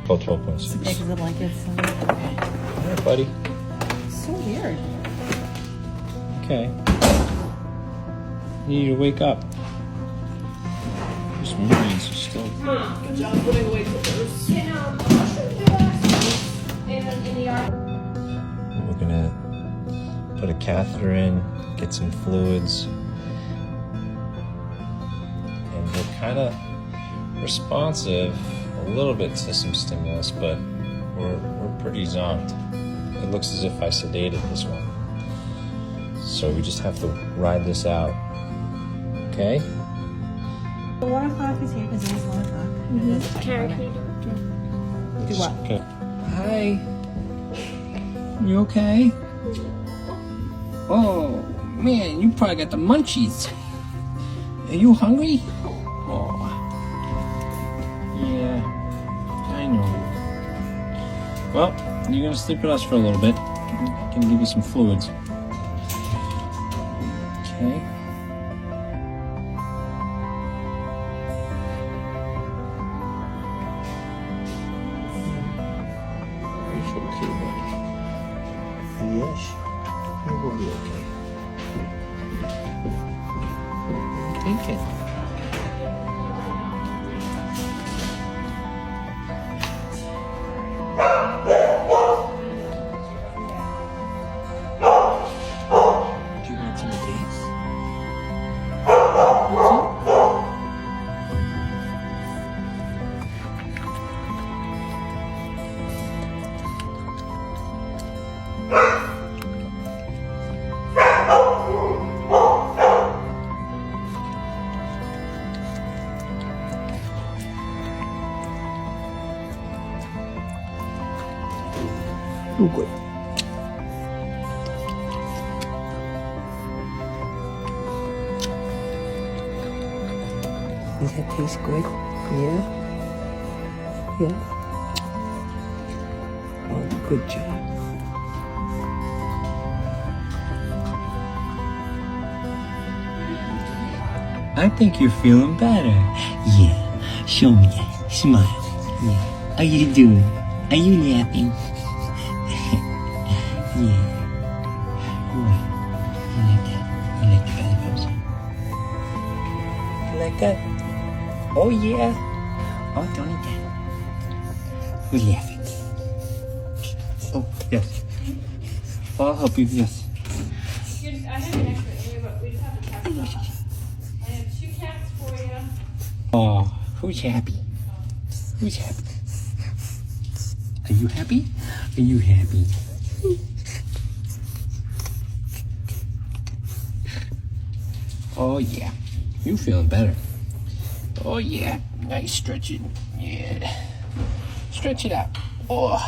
Oh, 12.6. Big as the blankets. All right, buddy. So weird. Okay. You need to wake up. These mornings are still... Good job putting away clippers. We're gonna put a catheter in, get some fluids, and we're kind of responsive a little bit to some stimulus, but we're pretty zonked. It looks as if I sedated this one. So we just have to ride this out. Okay? 1 o'clock is here because it is 1 o'clock. It is Karen, time. can you Do what? Okay. Hi. You okay? Oh, man, you probably got the munchies. Are you hungry? Oh. Yeah, I know. Well, you're gonna sleep with us for a little bit. I'm gonna give you some fluids. Okay. It's okay, buddy. Yes, you will be okay. Take it. Do you want some of these? Oh, good. Does that taste good? Yeah? Yeah? Oh, good job. I think you're feeling better. Yeah. Show me that. Smile. Yeah. How you doing? Are you laughing? Yeah. What? You like that? You like the belly rubs? You like that? Oh yeah. Oh, don't eat that. We're laughing. Oh, yes. I'll help you, yes. I have an extra area, but we just have to test it. I have 2 cats for you. Oh, who's happy? Who's happy? Are you happy? Are you happy? Oh yeah, you feeling better. Oh yeah, nice stretching. Yeah, stretch it out. Oh.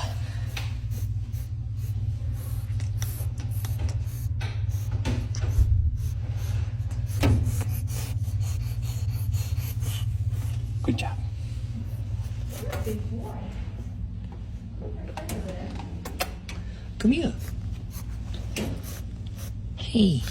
Good job. Come here. Hey.